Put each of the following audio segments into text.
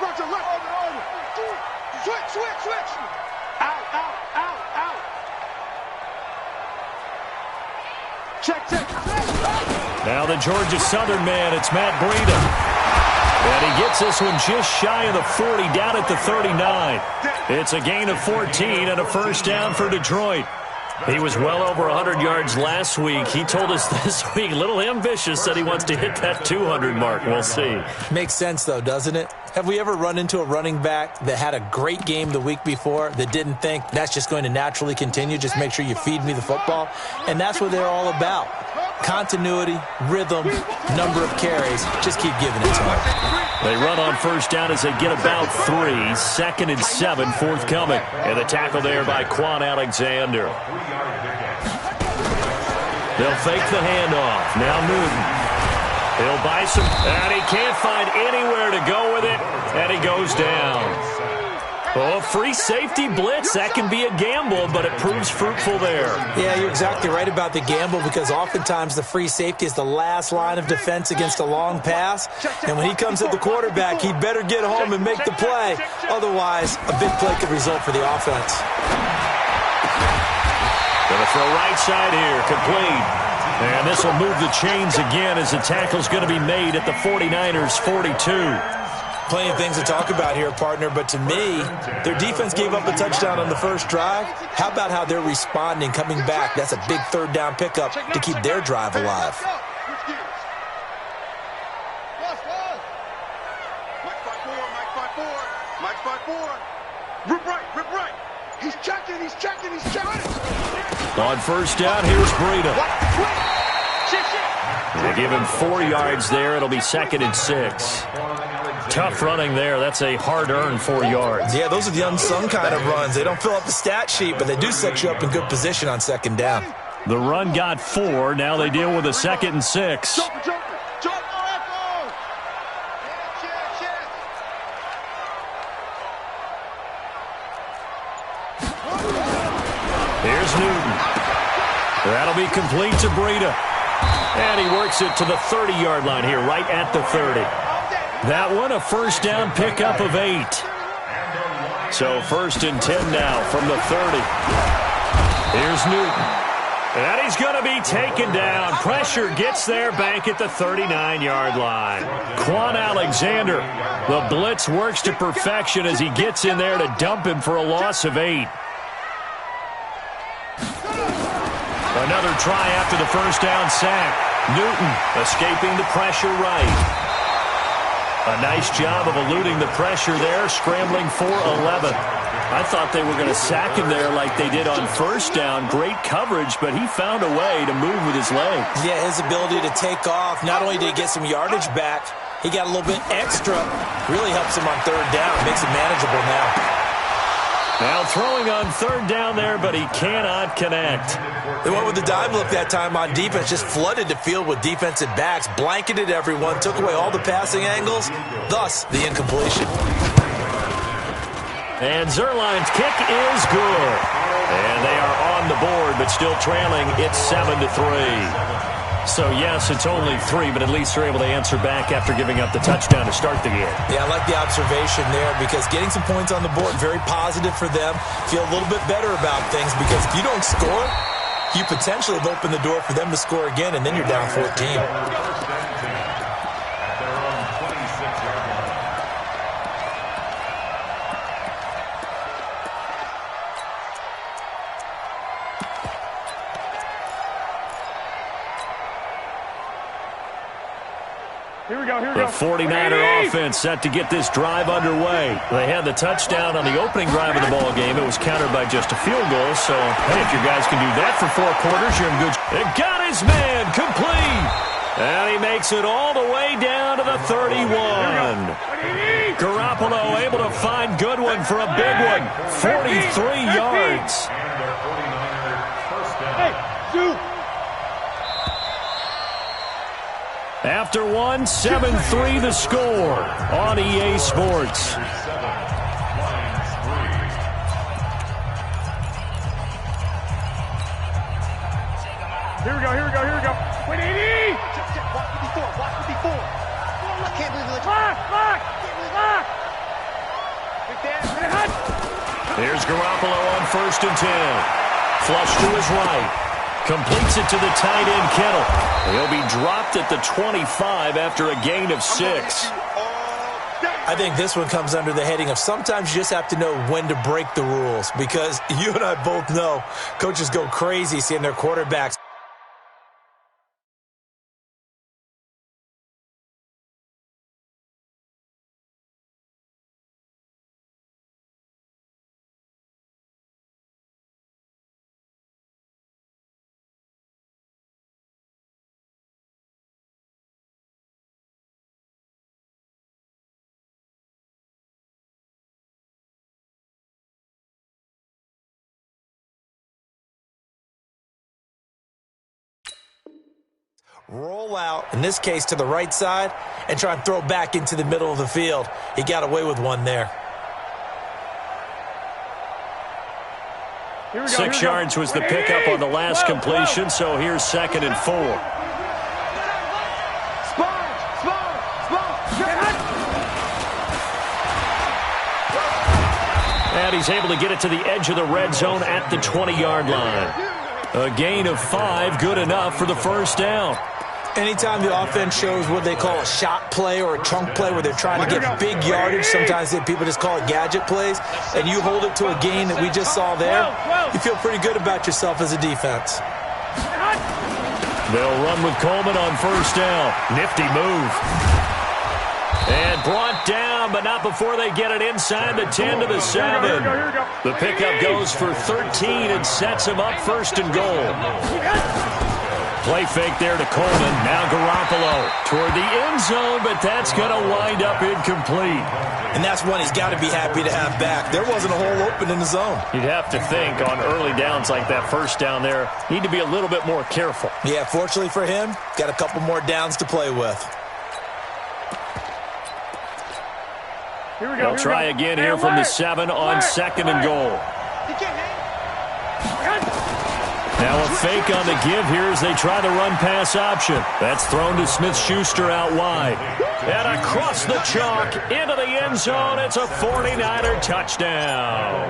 Roger, left. Switch. Out. Check. Now the Georgia Southern man, it's Matt Breida. And he gets this one just shy of the 40, down at the 39. It's a gain of 14 and a first down for Detroit. He was well over 100 yards last week. He told us this week, a little ambitious, said he wants to hit that 200 mark. We'll see. Makes sense, though, doesn't it? Have we ever run into a running back that had a great game the week before that didn't think that's just going to naturally continue? Just make sure you feed me the football. And that's what they're all about. Continuity, rhythm, number of carries. Just keep giving it to them. They run on first down as they get about 3. 2nd and 7 forthcoming. And the tackle there by Quan Alexander. They'll fake the handoff. Now Newton. He'll buy some, and he can't find anywhere to go with it, and he goes down. Oh, free safety blitz. That can be a gamble, but it proves fruitful there. Yeah, you're exactly right about the gamble because oftentimes the free safety is the last line of defense against a long pass. And when he comes at the quarterback, he better get home and make the play. Otherwise, a big play could result for the offense. Gonna throw right side here, complete. And this will move the chains again as the tackle's going to be made at the 49ers' 42. Plenty of things to talk about here, partner, but to me, their defense gave up a touchdown on the first drive. How about how they're responding, coming back? That's a big third down pickup to keep their drive alive. Rip right. He's checking. On first down, here's Breida. They give him 4 yards there. It'll be 2nd and 6. Tough running there. That's a hard-earned 4 yards. Yeah, those are the unsung kind of runs. They don't fill up the stat sheet, but they do set you up in good position on 2nd down. The run got 4. Now they deal with a 2nd and 6. Here's Newton. That'll be complete to Breida. And he works it to the 30-yard line here, right at the 30. That one, a first down pickup of 8. So 1st and 10 now from the 30. Here's Newton. And he's going to be taken down. Pressure gets there back at the 39-yard line. Quan Alexander, the blitz works to perfection as he gets in there to dump him for a loss of 8. Another try after the first down sack. Newton escaping the pressure right. A nice job of eluding the pressure there, scrambling for 11. I thought they were going to sack him there like they did on first down. Great coverage, but he found a way to move with his legs. Yeah, his ability to take off. Not only did he get some yardage back, he got a little bit extra. Really helps him on 3rd down. Makes it manageable now. Now throwing on 3rd down there, but he cannot connect. They went with the dime look that time on defense, just flooded the field with defensive backs, blanketed everyone, took away all the passing angles, thus the incompletion. And Zerline's kick is good. And they are on the board, but still trailing. It's 7-3. So, yes, it's only 3, but at least they're able to answer back after giving up the touchdown to start the game. Yeah, I like the observation there because getting some points on the board, very positive for them. Feel a little bit better about things because if you don't score, you potentially have opened the door for them to score again, and then you're down 14. The 49er offense set to get this drive underway. They had the touchdown on the opening drive of the ball game. It was countered by just a field goal. So, hey, if you guys can do that for 4 quarters, you're in good shape. It got his man complete. And he makes it all the way down to the 31. Garoppolo able to find Goodwin for a big one. 43 yards. After 1, 7-3 the score on EA Sports. Here we go. Wait, 80! Watch 54. I can't believe it. Lock! Here's Garoppolo on 1st and 10. Flush to his right. Completes it to the tight end, Kittle. He'll be dropped at the 25 after a gain of 6. I think this one comes under the heading of sometimes you just have to know when to break the rules, because you and I both know coaches go crazy seeing their quarterbacks. Roll out, in this case to the right side, and try and throw back into the middle of the field. He got away with one there. 6 yards was the pickup on the last completion, so here's 2nd and 4. And he's able to get it to the edge of the red zone at the 20-yard line. A gain of 5, good enough for the first down. Anytime the offense shows what they call a shot play or a chunk play where they're trying to get big yardage, sometimes people just call it gadget plays, and you hold it to a gain that we just saw there, you feel pretty good about yourself as a defense. They'll run with Coleman on 1st down. Nifty move. And brought down, but not before they get it inside the 10 to the 7. The pickup goes for 13 and sets him up 1st and goal. Play fake there to Coleman. Now Garoppolo toward the end zone, but that's going to wind up incomplete. And that's one he's got to be happy to have back. There wasn't a hole open in the zone. You'd have to think on early downs like that, 1st down there, need to be a little bit more careful. Yeah, fortunately for him, got a couple more downs to play with. They'll try again here from the 7 on 2nd and goal. Now a fake on the give here as they try the run-pass option. That's thrown to Smith-Schuster out wide. And across the chalk into the end zone. It's a 49er touchdown.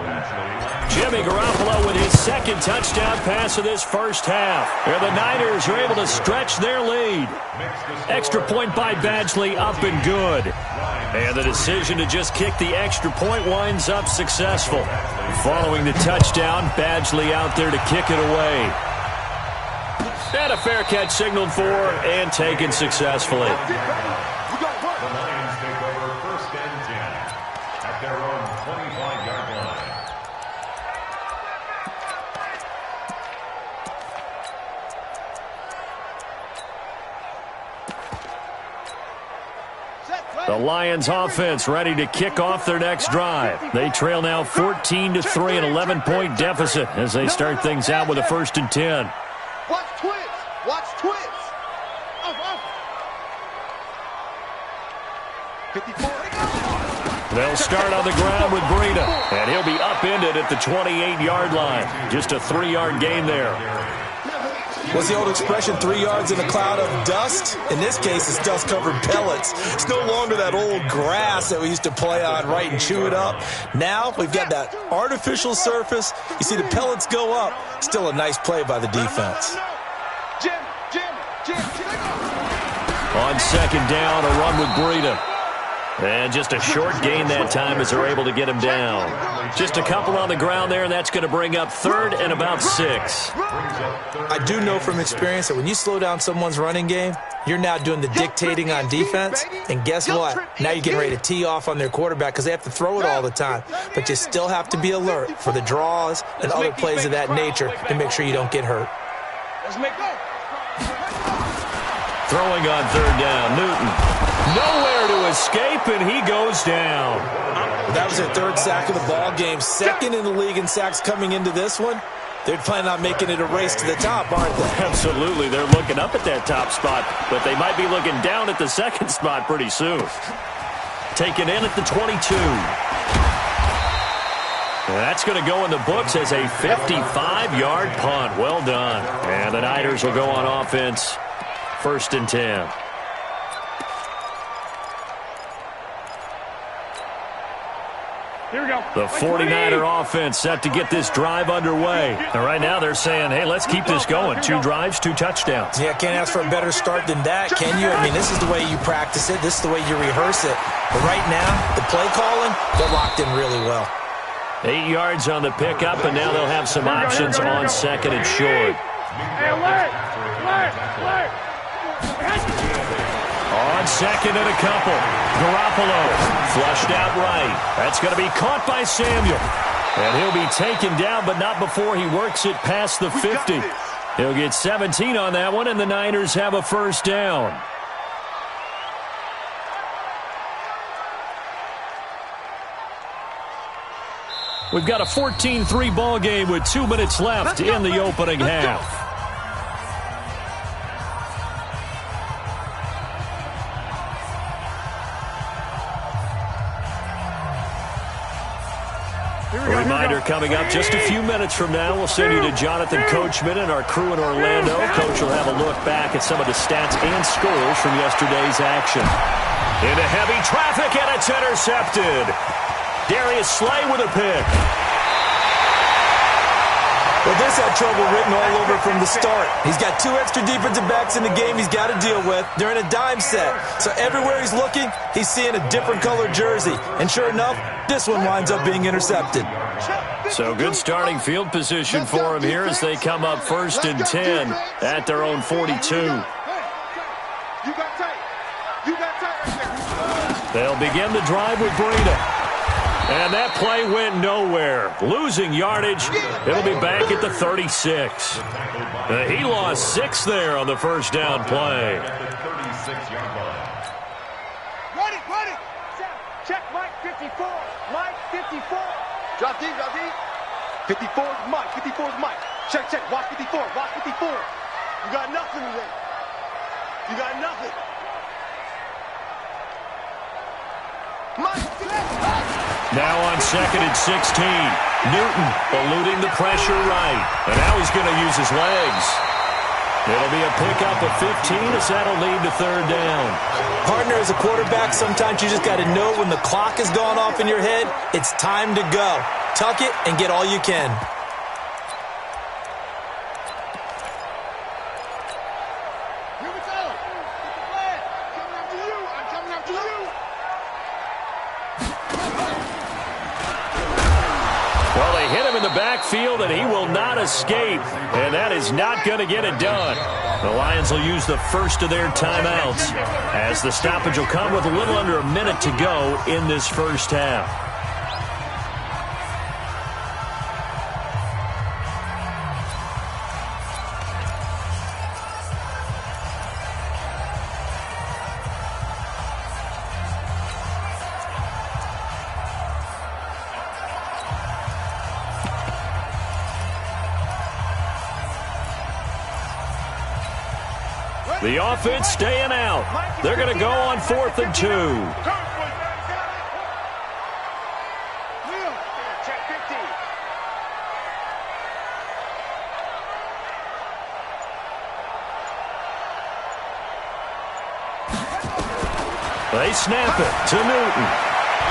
Jimmy Garoppolo with his 2nd touchdown pass of this first half. And the Niners are able to stretch their lead. Extra point by Badgley, up and good. And the decision to just kick the extra point winds up successful. Following the touchdown, Badgley out there to kick it away. And a fair catch signaled for and taken successfully. The Lions take over 1st and 10 at their own 25-yard line. The Lions offense ready to kick off their next drive. They trail now 14-3, an 11-point deficit as they start things out with a 1st and 10. Watch twins. Watch twins. 54. They'll start on the ground with Breida, and he'll be upended at the 28-yard line. Just a 3-yard gain there. What's the old expression, 3 yards in a cloud of dust? In this case, it's dust-covered pellets. It's no longer that old grass that we used to play on, right, and chew it up. Now we've got that artificial surface. You see the pellets go up. Still a nice play by the defense. On 2nd down, a run with Breida. And just a short gain that time as they're able to get him down. Just a couple on the ground there, and that's going to bring up 3rd and about 6. I do know from experience that when you slow down someone's running game, you're now doing the dictating on defense. And guess what? Now you're getting ready to tee off on their quarterback because they have to throw it all the time. But you still have to be alert for the draws and other plays of that nature to make sure you don't get hurt. Throwing on 3rd down, Newton. Nowhere to escape, and he goes down. That was their 3rd sack of the ball game. 2nd in the league in sacks coming into this one. They're planning on making it a race to the top, aren't they? Absolutely. They're looking up at that top spot, but they might be looking down at the 2nd spot pretty soon. Taken in at the 22. That's going to go in the books as a 55-yard punt. Well done. And the Niners will go on offense. 1st and 10. The 49er offense set to get this drive underway. And right now they're saying, hey, let's keep this going. 2 drives, 2 touchdowns. Yeah, can't ask for a better start than that, can you? I mean, this is the way you practice it. This is the way you rehearse it. But right now, the play calling, they're locked in really well. 8 yards on the pickup, and now they'll have some options on second and short. On second and a couple. Garoppolo flushed out right. That's going to be caught by Samuel. And he'll be taken down, but not before he works it past the 50. He'll get 17 on that one, and the Niners have a first down. We've got a 14-3 ball game with 2 minutes left in the opening half. A reminder coming up just a few minutes from now. We'll send you to Jonathan Coachman and our crew in Orlando. Coach will have a look back at some of the stats and scores from yesterday's action. Into heavy traffic, and it's intercepted. Darius Slay with a pick. Well, this had trouble written all over from the start. He's got 2 extra defensive backs in the game he's got to deal with. They're in a dime set. So everywhere he's looking, he's seeing a different colored jersey. And sure enough, this one winds up being intercepted. So good starting field position for him here as they come up 1st and 10 at their own 42. They'll begin the drive with Breida. And that play went nowhere. Losing yardage. It'll be back at the 36. He lost 6 there on the first down play. Ready. Check Mike 54. Mike 54. Drop deep. 54 is Mike. 54 is Mike. Check. Watch 54. Watch 54. You got nothing today. You got nothing. Now on 2nd and 16. Newton eluding the pressure right. And now he's going to use his legs. It'll be a pickup of 15 as that'll lead to 3rd down. Partner, as a quarterback, sometimes you just got to know when the clock has gone off in your head, it's time to go. Tuck it and get all you can. Backfield, and he will not escape, and that is not going to get it done. The Lions will use the first of their timeouts as the stoppage will come with a little under a minute to go in this first half. The offense staying out. They're going to go on 4th and 2. They snap it to Newton.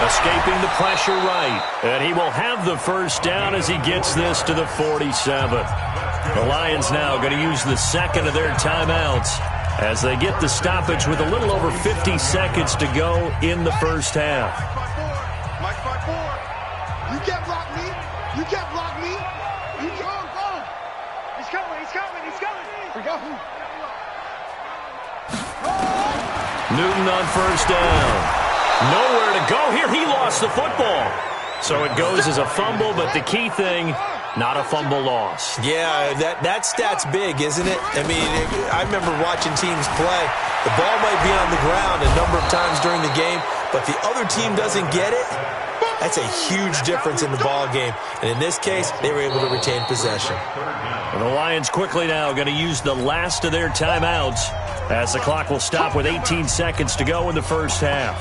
Escaping the pressure right. And he will have the first down as he gets this to the 47. The Lions now going to use the second of their timeouts as they get the stoppage with a little over 50 seconds to go in the first half. Mike 5-4. You can't block me. You can't block me. You go. He's coming. We go. Newton on first down. Nowhere to go here. He lost the football. So it goes as a fumble, but the key thing, not a fumble loss. Yeah, that stat's big, isn't it? I mean, I remember watching teams play. The ball might be on the ground a number of times during the game, but the other team doesn't get it. That's a huge difference in the ball game. And in this case, they were able to retain possession. And the Lions quickly now going to use the last of their timeouts as the clock will stop with 18 seconds to go in the first half.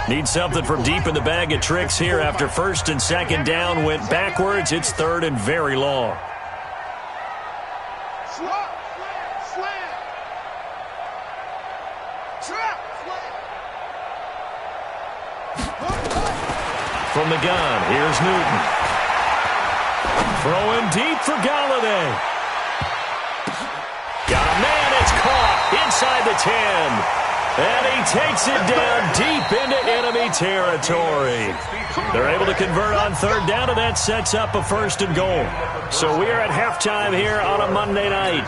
Need something from deep in the bag of tricks here after 1st and 2nd down went backwards. It's 3rd and very long. From the gun, here's Newton. Throwing deep for Galladay. Got a man, it's caught inside the 10. And he takes it down deep into enemy territory. They're able to convert on third down, and that sets up a 1st and goal. So we are at halftime here on a Monday night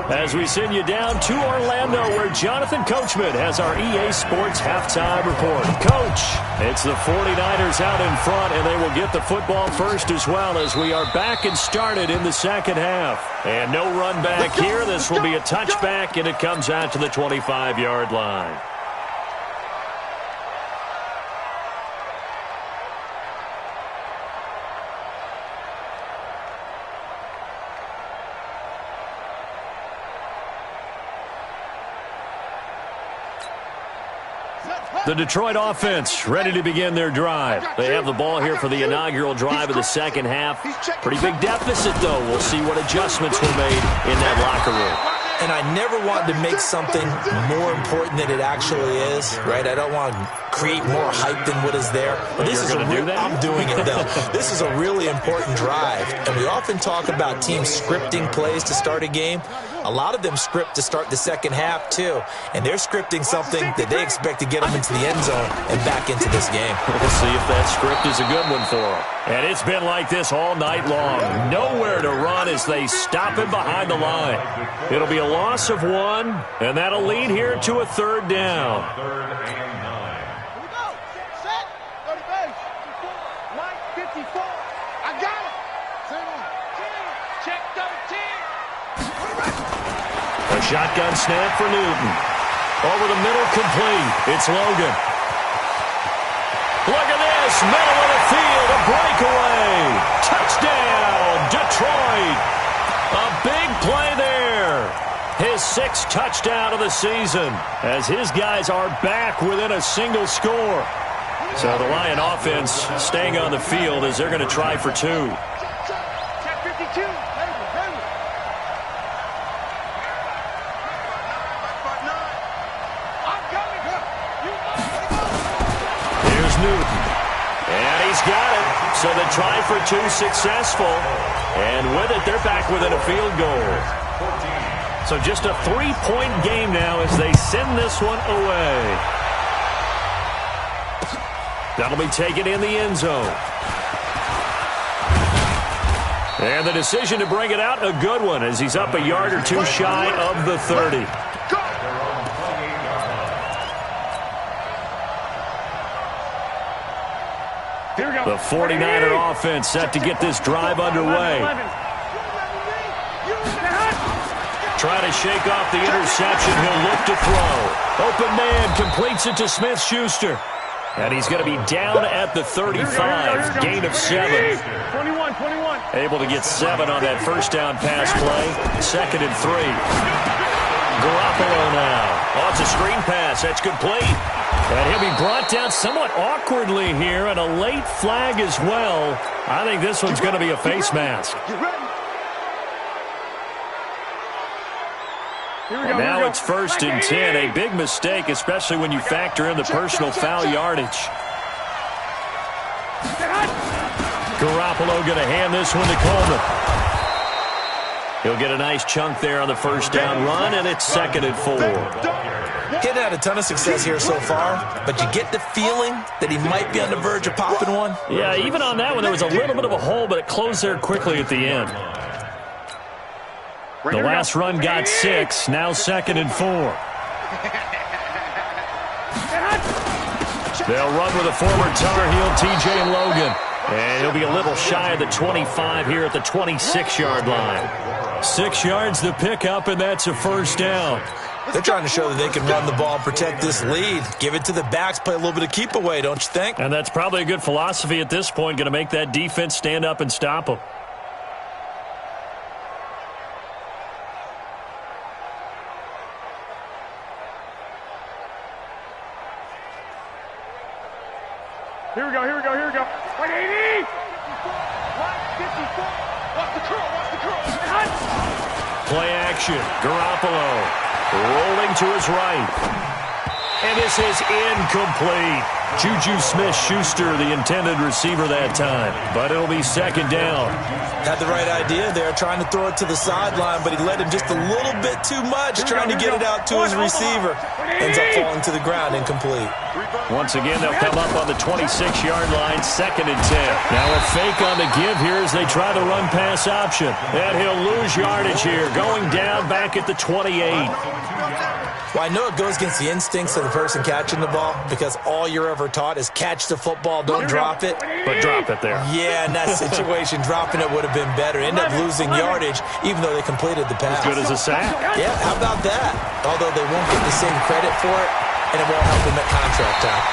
as we send you down to Orlando, where Jonathan Coachman has our EA Sports halftime report. Coach, it's the 49ers out in front, and they will get the football first as well as we are back and started in the second half. And no run back here. This will be a touchback, and it comes out to the 25-yard line. The Detroit offense ready to begin their drive. They have the ball here for the inaugural drive of the second half. Pretty big deficit, though. We'll see what adjustments were made in that locker room. And I never want to make something more important than it actually is, right? I don't want to create more hype than what is there. But this is a real, I'm doing it, though. This is a really important drive. And we often talk about teams scripting plays to start a game. A lot of them script to start the second half, too. And they're scripting something that they expect to get them into the end zone and back into this game. We'll see if that script is a good one for them. And it's been like this all night long. Nowhere to run as they stop him behind the line. It'll be a loss of 1, and that'll lead here to a 3rd down. 3rd and 9. Here we go. Set. 30 base. Mike 54. I got it. Check 13. A shotgun snap for Newton. Over the middle, complete. It's Logan. Look at this. Middle of the field. A breakaway. Touchdown, Detroit. A big play there. His 6th touchdown of the season as his guys are back within a single score. So the Lion offense staying on the field as they're going to try for 2. Check 52. Here's Newton. And he's got it. So the try for 2 successful. And with it, they're back within a field goal. So just a 3-point game now as they send this one away. That'll be taken in the end zone. And the decision to bring it out, a good one, as he's up a yard or 2 shy of the 30. The 49er offense set to get this drive underway. Trying to shake off the interception. He'll look to throw. Open man completes it to Smith-Schuster. And he's going to be down at the 35. Gain of 7. 21. Able to get 7 on that first down pass play. 2nd and 3. Garoppolo now. Oh, it's a screen pass. That's complete. And he'll be brought down somewhat awkwardly here, and a late flag as well. I think this one's going to be a face mask. And now it's 1st and 10. A big mistake, especially when you factor in the personal foul yardage. Garoppolo going to hand this one to Coleman. He'll get a nice chunk there on the first down run, and it's 2nd and 4. Getting had a ton of success here so far, but you get the feeling that he might be on the verge of popping one. Yeah, even on that one, there was a little bit of a hole, but it closed there quickly at the end. The last run got 6, now 2nd and 4. They'll run with a former Tar Heel, TJ Logan. And he'll be a little shy of the 25 here at the 26-yard line. 6 yards the pickup, and that's a first down. They're trying to show that they can run the ball and protect this lead. Give it to the backs, play a little bit of keep away, don't you think? And that's probably a good philosophy at this point, going to make that defense stand up and stop them. Here we go. 180. 154. Watch the curl. Play action. Garoppolo rolling to his right. And this is incomplete. Juju Smith-Schuster, the intended receiver that time. But it'll be second down. Had the right idea there, trying to throw it to the sideline, but he led him just a little bit too much, trying to get it out to his receiver. Ends up falling to the ground, incomplete. Once again, they'll come up on the 26-yard line, second and 10. Now a fake on the give here as they try the run-pass option. And he'll lose yardage here, going down back at the 28. Well, I know it goes against the instincts of the person catching the ball because all you're ever taught is catch the football, don't drop it. But drop it there. Yeah, in that situation, dropping it would have been better. End up losing yardage even though they completed the pass. As good as a sack. Yeah, how about that? Although they won't get the same credit for it, and it won't help them at contract time.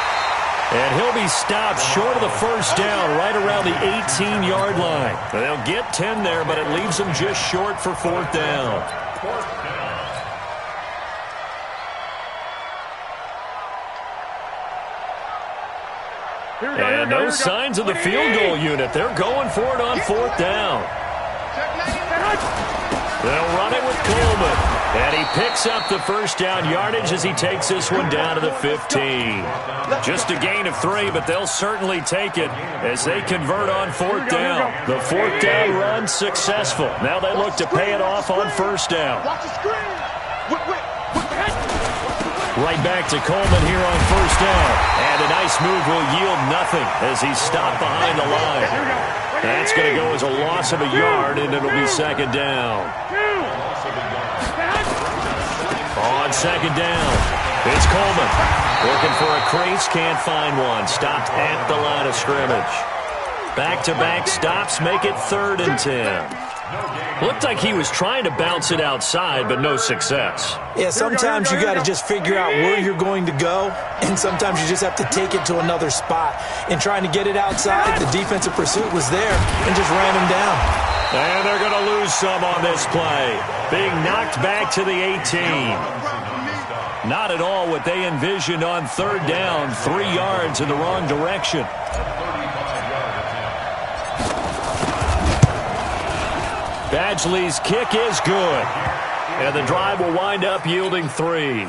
And he'll be stopped short of the first down right around the 18-yard line. They'll get 10 there, but it leaves them just short for fourth down. And no signs of the field goal unit. They're going for it on fourth down. They'll run it with Coleman. And he picks up the first down yardage as he takes this one down to the 15. Just a gain of 3, but they'll certainly take it as they convert on fourth down. The fourth down run successful. Now they look to pay it off on first down. Right back to Coleman here on first down. And a nice move will yield nothing as he's stopped behind the line. That's going to go as a loss of a yard, and it'll be second down. On second down, it's Coleman. Looking for a crease, can't find one. Stopped at the line of scrimmage. Back-to-back stops make it 3rd and 10. Looked like he was trying to bounce it outside, but no success. Yeah, sometimes you got to just figure out where you're going to go, and sometimes you just have to take it to another spot. In trying to get it outside, the defensive pursuit was there and just ran him down. And they're going to lose some on this play. Being knocked back to the 18. Not at all what they envisioned on third down. 3 yards in the wrong direction. Badgley's kick is good. And the drive will wind up yielding 3.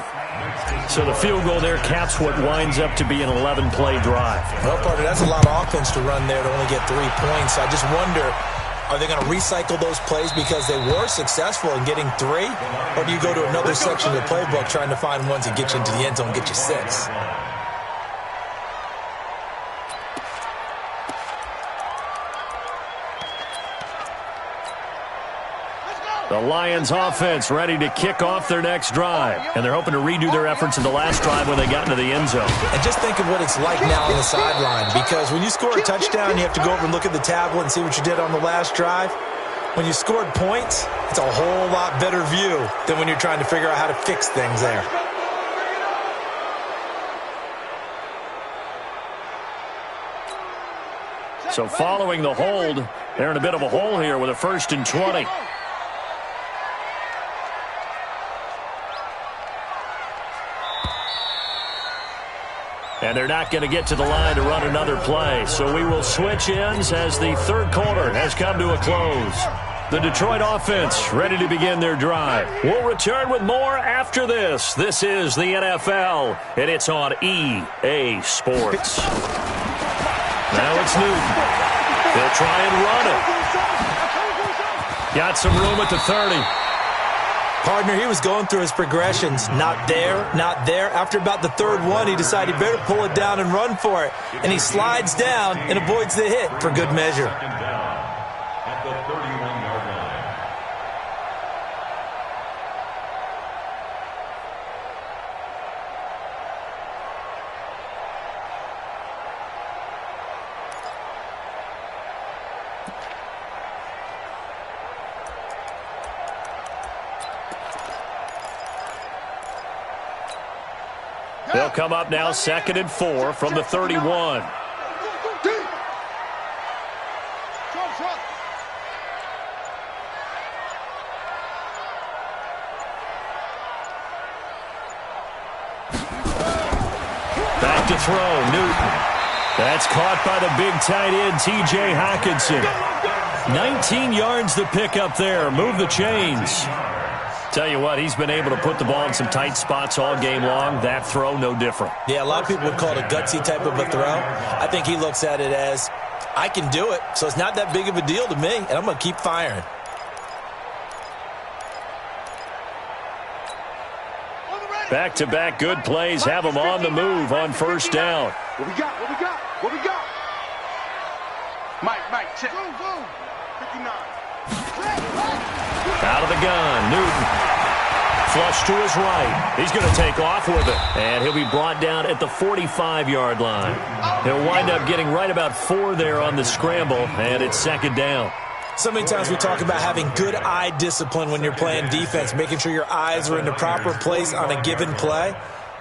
So the field goal there caps what winds up to be an 11-play drive. Well, partner, that's a lot of offense to run there to only get 3 points. I just wonder, are they going to recycle those plays because they were successful in getting 3? Or do you go to another section of the playbook trying to find ones that get you into the end zone and get you 6? The Lions offense ready to kick off their next drive. And they're hoping to redo their efforts in the last drive when they got into the end zone. And just think of what it's like now on the sideline. Because when you score a touchdown, you have to go over and look at the tablet and see what you did on the last drive. When you scored points, it's a whole lot better view than when you're trying to figure out how to fix things there. So following the hold, they're in a bit of a hole here with a 1st and 20. And they're not going to get to the line to run another play. So we will switch ends as the third quarter has come to a close. The Detroit offense ready to begin their drive. We'll return with more after this. This is the NFL, and it's on EA Sports. Now it's Newton. They'll try and run it. Got some room at the 30. Partner, he was going through his progressions. Not there, not there. After about the 3rd one, he decided he better pull it down and run for it. And he slides down and avoids the hit for good measure. At the 31-yard line. They'll come up now 2nd and 4 from the 31. Back to throw, Newton. That's caught by the big tight end, T.J. Hockenson. 19 yards to pick up there. Move the chains. Tell you what, he's been able to put the ball in some tight spots all game long. That throw, no different. Yeah, a lot of people would call it a gutsy type of a throw. I think he looks at it as, I can do it, so it's not that big of a deal to me, and I'm going to keep firing. Back-to-back good plays have him on the move on first down. What we got? What we got? What we got? Mike, check. 59. Out of the gun, Newton. Flush to his right. He's going to take off with it. And he'll be brought down at the 45-yard line. He'll wind up getting right about 4 there on the scramble, and it's second down. So many times we talk about having good eye discipline when you're playing defense, making sure your eyes are in the proper place on a given play.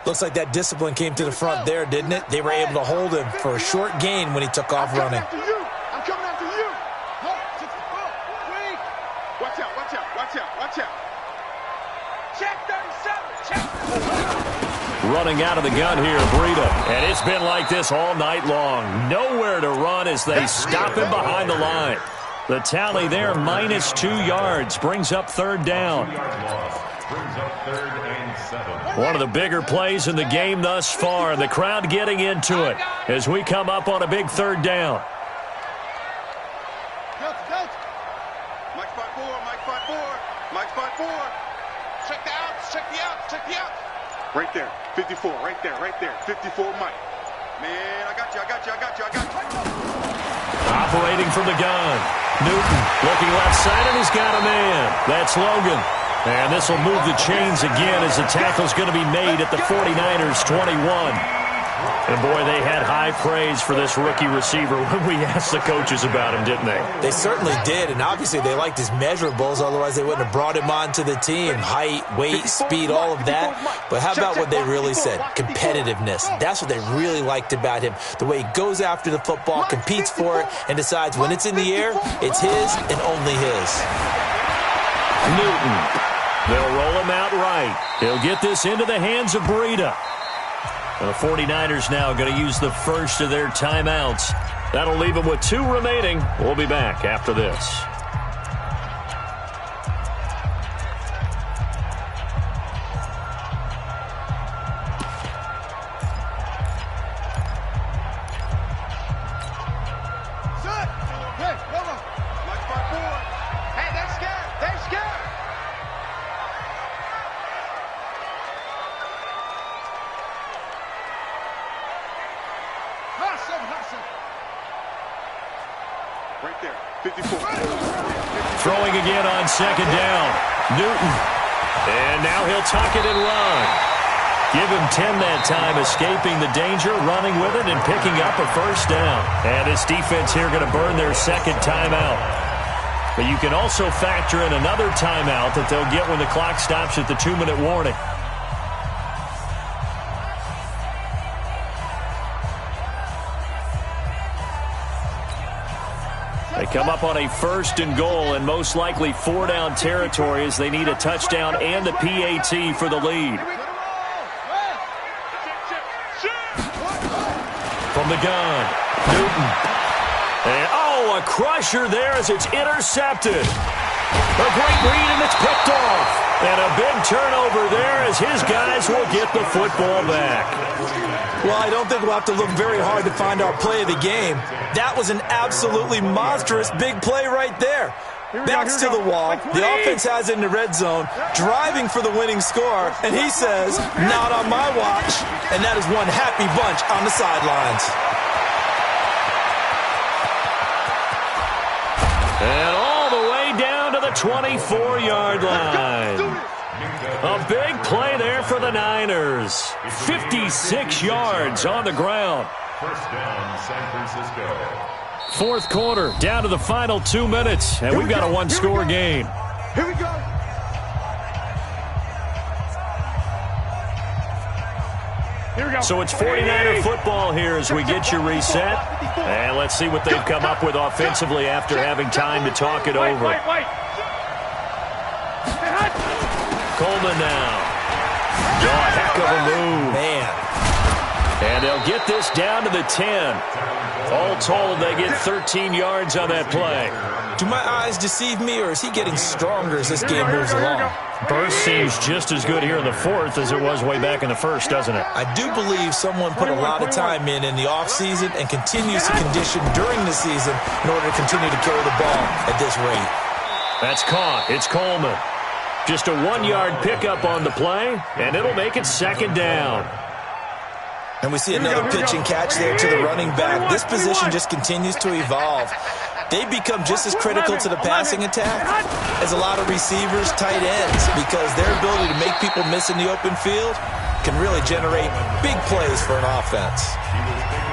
Looks like that discipline came to the front there, didn't it? They were able to hold him for a short gain when he took off running. I'm coming after you. Watch out. Check 37. Check. Running out of the gun here, Breida. And it's been like this all night long. Nowhere to run as they stop him behind the line. The tally there, minus 2 yards, brings up third down. One of the bigger plays in the game thus far. The crowd getting into it as we come up on a big third down. Mike 5-4. Check the out. Right there. 54, right there. 54, Mike. Man, I got you. Operating from the gun. Newton looking left side, and he's got a man. That's Logan. And this will move the chains again as the tackle's going to be made at the 49ers 21. And, boy, they had high praise for this rookie receiver when we asked the coaches about him, didn't they? They certainly did, and obviously they liked his measurables. Otherwise, they wouldn't have brought him onto the team. Height, weight, speed, all of that. But how about what they really said? Competitiveness. That's what they really liked about him. The way he goes after the football, competes for it, and decides when it's in the air, it's his and only his. Newton. They'll roll him out right. He'll get this into the hands of Breida. The 49ers now going to use the first of their timeouts. That'll leave them with 2 remaining. We'll be back after this. Right there. 54. Throwing again on second down. Newton. And now he'll tuck it and run. Give him 10 that time, escaping the danger, running with it, and picking up a first down. And his defense here going to burn their second timeout. But you can also factor in another timeout that they'll get when the clock stops at the 2-minute warning. They come up on a 1st and goal and most likely 4-down territory as they need a touchdown and the PAT for the lead. From the gun, Newton. And, a crusher there as it's intercepted. A great read and it's picked off. And a big turnover there as his guys will get the football back. Well, I don't think we'll have to look very hard to find our play of the game. That was an absolutely monstrous big play right there. Backs to the wall. The offense has it in the red zone, driving for the winning score, and he says, not on my watch. And that is one happy bunch on the sidelines. And all the way down to the 24-yard line. A big play there for the Niners. 56 yards on the ground. First down, San Francisco. Fourth quarter, down to the final 2 minutes, and we've got a one-score game. Here we go. So it's 49er football here as we get you reset. And let's see what they've come up with offensively after having time to talk it over. Coleman now. A heck of a move. Man. And they'll get this down to the 10. All told, they get 13 yards on that play. Do my eyes deceive me, or is he getting stronger as this game moves along? Burst seems just as good here in the fourth as it was way back in the first, doesn't it? I do believe someone put a lot of time in the offseason and continues to condition during the season in order to continue to carry the ball at this rate. That's caught. It's Coleman. Just a 1-yard pickup on the play, and it'll make it second down. And we see another pitch and catch there to the running back. This position just continues to evolve. They become just as critical to the passing attack as a lot of receivers, tight ends, because their ability to make people miss in the open field can really generate big plays for an offense.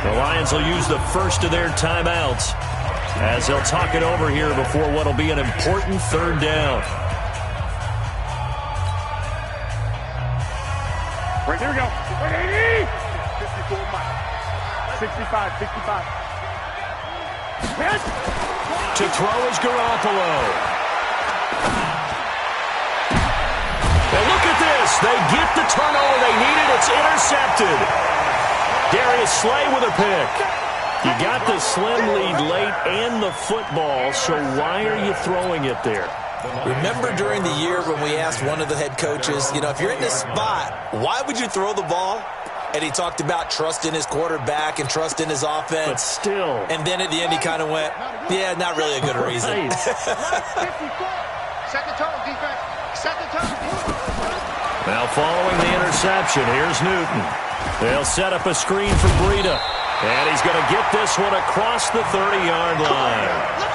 The Lions will use the first of their timeouts as they'll talk it over here before what will be an important third down. Right, here we go. 54, Mike. 65, 65. To throw is Garoppolo. Now look at this. They get the turnover they needed. It's intercepted. Darius Slay with a pick. You got the slim lead late and the football, so why are you throwing it there? Remember during the year when we asked one of the head coaches, if you're in this spot, why would you throw the ball? And he talked about trust in his quarterback and trust in his offense. But still. And then at the end he kind of went, yeah, not really a good reason. Second turn, defense. Second turn. Now following the interception, here's Newton. They'll set up a screen for Breida. And he's going to get this one across the 30-yard line.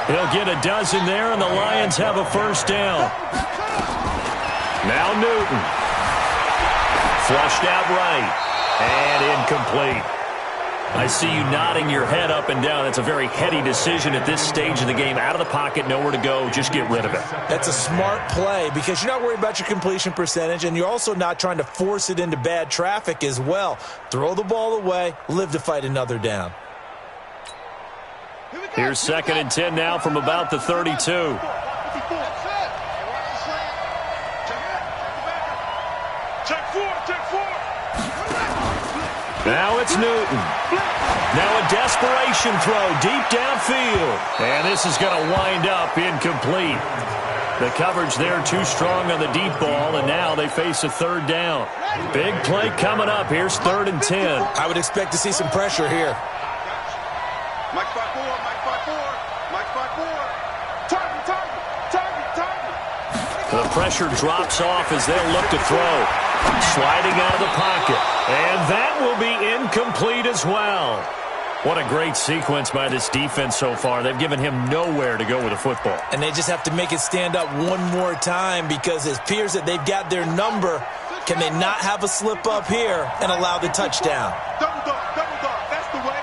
He'll get a dozen there, and the Lions have a first down. Now Newton. Flushed out right. And incomplete. I see you nodding your head up and down. It's a very heady decision at this stage of the game. Out of the pocket, nowhere to go. Just get rid of it. That's a smart play because you're not worried about your completion percentage, and you're also not trying to force it into bad traffic as well. Throw the ball away, live to fight another down. Here's 2nd and 10 now from about the 32. Now it's Newton. Now a desperation throw deep downfield. And this is going to wind up incomplete. The coverage there too strong on the deep ball, and now they face a third down. Big play coming up. Here's 3rd and 10. I would expect to see some pressure here. Mike 5-4, Mike 5-4, Mike 5-4. Target. The pressure drops off as they'll look to throw. Sliding out of the pocket. And that will be incomplete as well. What a great sequence by this defense so far. They've given him nowhere to go with the football. And they just have to make it stand up one more time because it appears that they've got their number. Can they not have a slip up here and allow the touchdown? Double dog. That's the way.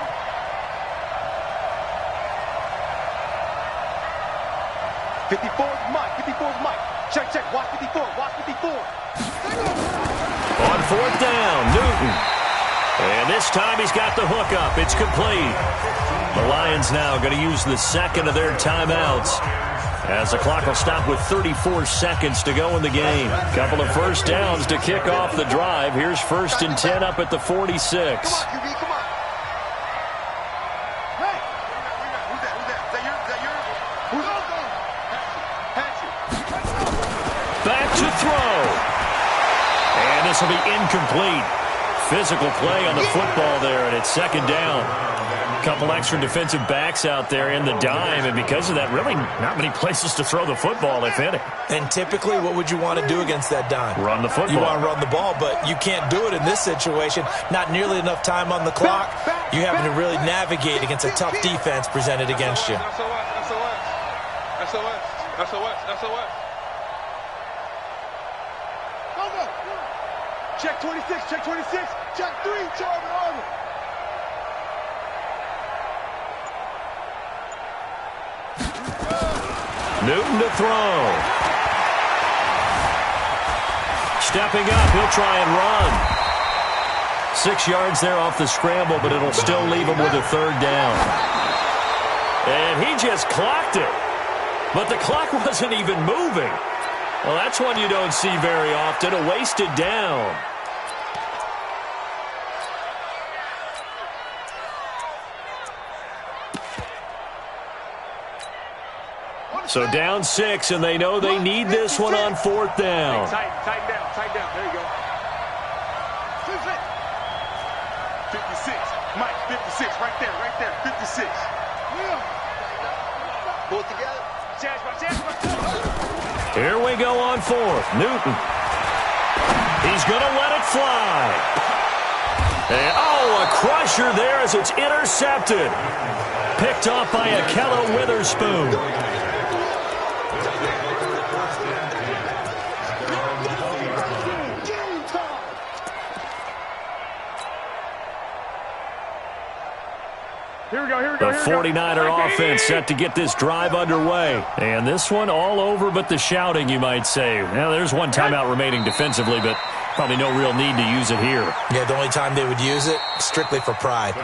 '54's Mike. Check. Watch 54. On 4th down, Newton. And this time he's got the hook up. It's complete. The Lions now going to use the second of their timeouts as the clock will stop with 34 seconds to go in the game. Couple of first downs to kick off the drive. Here's 1st and 10 up at the 46. Come on. Hey. Who's that? Is that yours? Who's that? Back to throw. And this will be incomplete. Physical play on the football there, and it's 2nd down. A couple extra defensive backs out there in the dime, and because of that, really not many places to throw the football, if any. And typically, what would you want to do against that dime? Run the football. You want to run the ball, but you can't do it in this situation. Not nearly enough time on the clock. You having to really navigate against a tough defense presented against you. SOS. Check 26. Check 3, Charlie Arnold. Newton to throw. Stepping up, he'll try and run. 6 yards there off the scramble, but it'll still leave him with a 3rd down. And he just clocked it. But the clock wasn't even moving. Well, that's one you don't see very often, a wasted down. So down 6, and they know they need this one on 4th down. Hey, tighten down. There you go. 56. Mike, 56. Right there. 56. Pull it together. Here we go on 4th. Newton. He's going to let it fly. And, a crusher there as it's intercepted. Picked off by Akello Witherspoon. The 49er offense set to get this drive underway. And this one all over but the shouting, you might say. Now, there's one timeout remaining defensively, but probably no real need to use it here. Yeah, the only time they would use it, strictly for pride.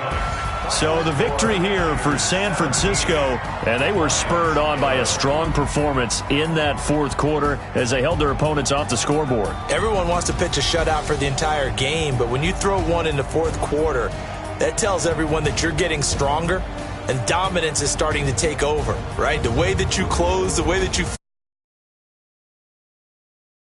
So the victory here for San Francisco, and they were spurred on by a strong performance in that 4th quarter as they held their opponents off the scoreboard. Everyone wants to pitch a shutout for the entire game, but when you throw one in the 4th quarter, that tells everyone that you're getting stronger and dominance is starting to take over, right? The way that you close, the way that you